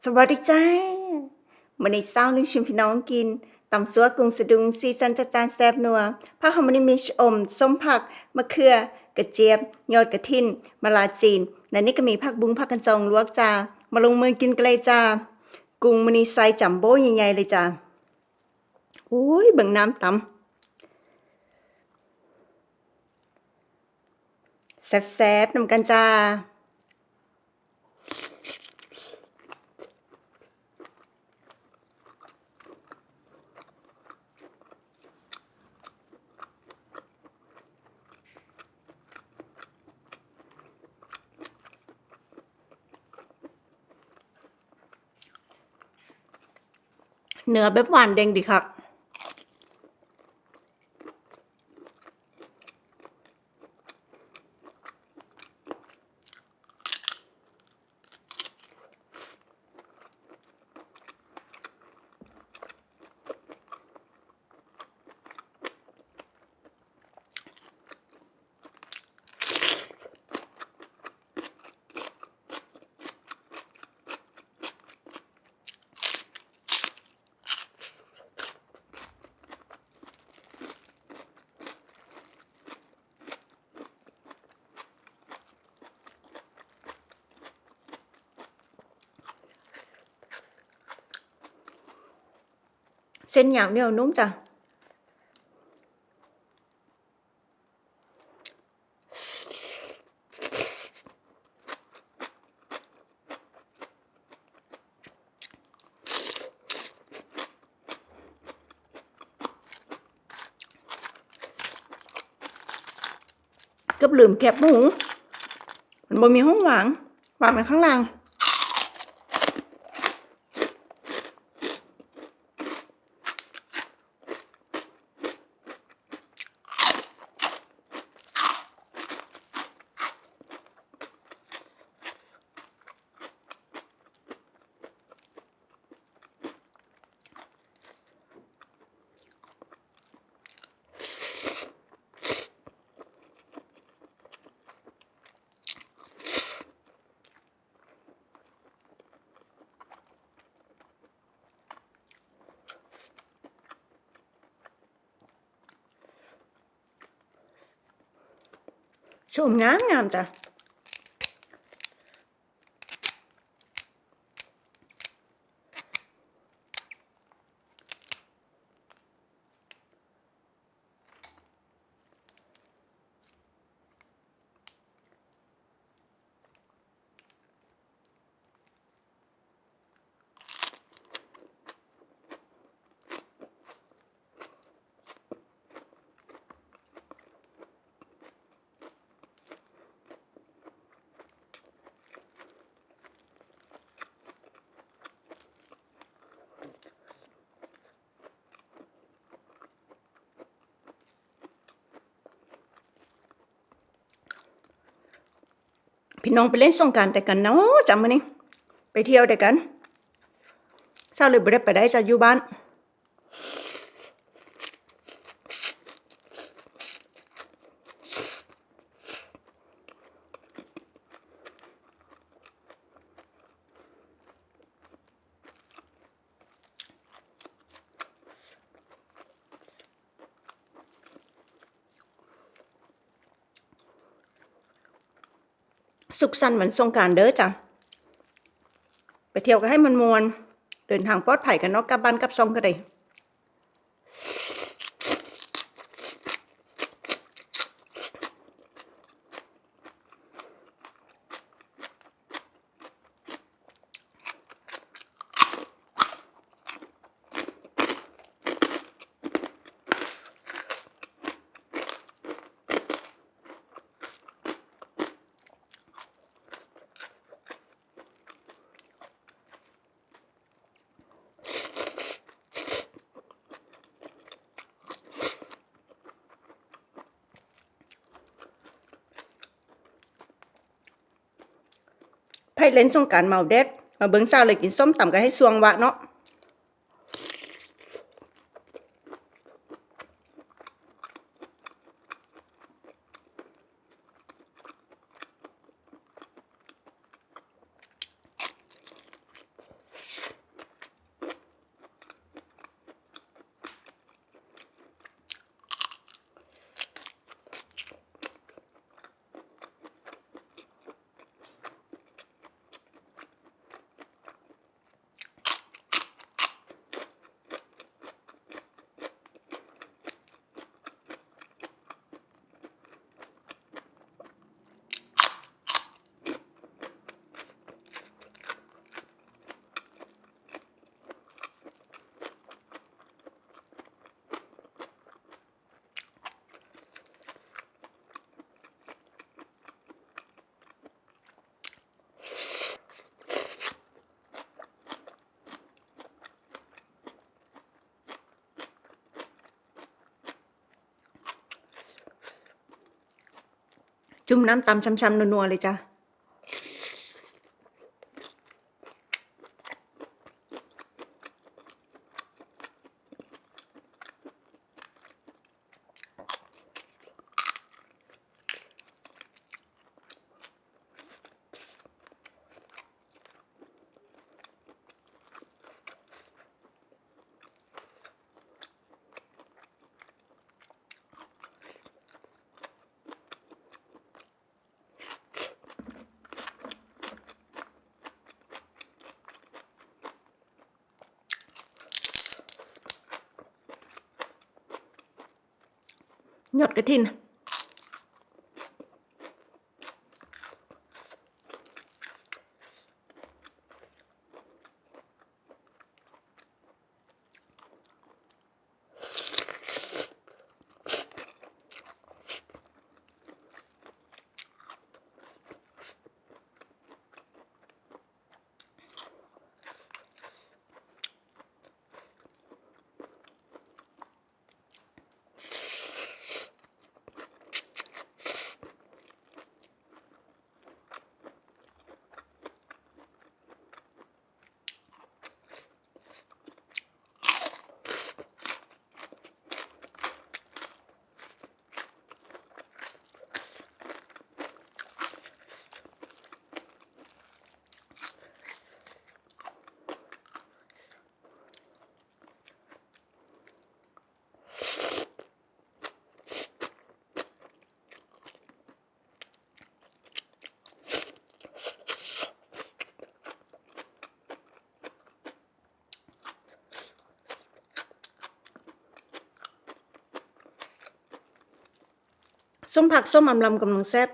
สวัสดีจ้ามื้อนี้เช้านี้ชวนพี่น้องกินตำซั่วกุ้งสะดุ้งสีสันจัดจ้านแซ่บนัวผักหอมมะลิมีชะอมส้มผักมะเขือกระเจี๊ยบยอดกระถินมะลาจีนและนี่ก็มีผักบุ้งผักกันจองลวกจ้ามาลงมือกินกันเลยจ้ากุ้งมื้อนี้ไซส์จัมโบ้ใหญ่ๆเลยจ้าโอ้ยเบิ่งน้ำตำแซ่บๆนำกันจ้าเนื้อแบบหวานเด้งดีคักเส้นหยาบเหนียวนุ่มจ้ะเกือบลืมแคบหมูมันบ่มีห้องหวางวางไว้ข้างล่างชมงามๆจ้ะพี่น้องไปเล่นสงกรานต์ด้วยกันเนาะจ้ะมื้อนี้ไปเที่ยวด้วยกันเช้าเลยบ่ได้ไปได้จ้ะอยู่บ้านสุขสันต์วันสงกรานต์เด้อจ้ะไปเที่ยวก็ให้มันม่วนเดินทางปลอดภัยกันเนาะกลับบ้านกลับช่องก็ได้ไผเล่นสงกรานต์เมาแดดมาเบิ่งเช้าเลยกินส้มตำก็ให้สวงวะเนาะ จุ่มน้ำตำช้ำๆนัวๆเลยจ้ะยอดกระถินส้มผักส้มอำลำกำลังแซ่บ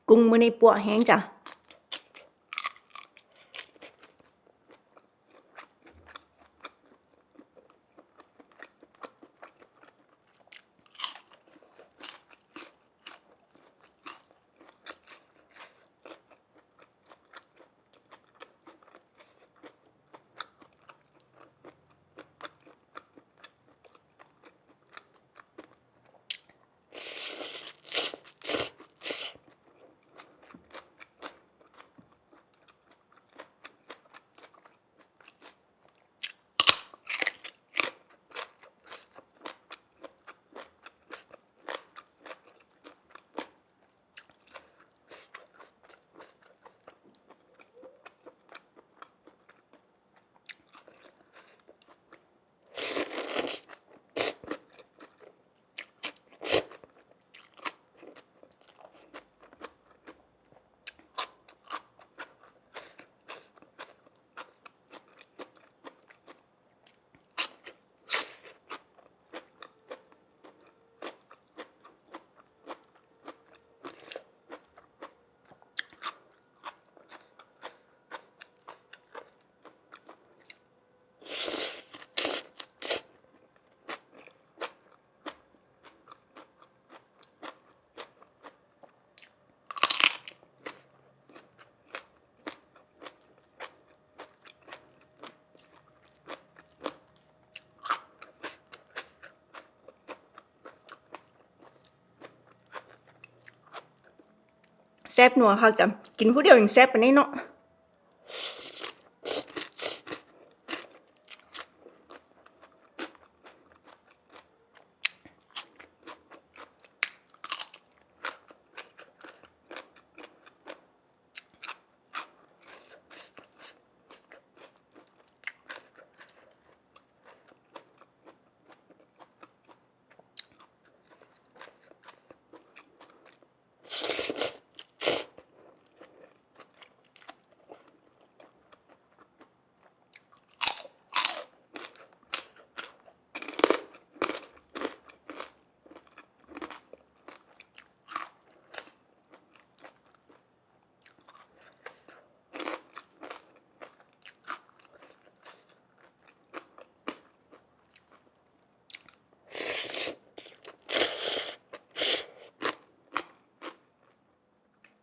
กุ้งมื้อนี้ปัวแห้งจ้ะ ซ่บนัวคักจ้ะกินผู้เดียวยังแซ่บปานนี้เนาะ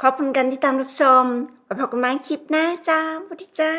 ขอบคุณกันที่ตามรับชมไว้พบกันใหม่คลิปหน้าจ้าสวัสดีจ้า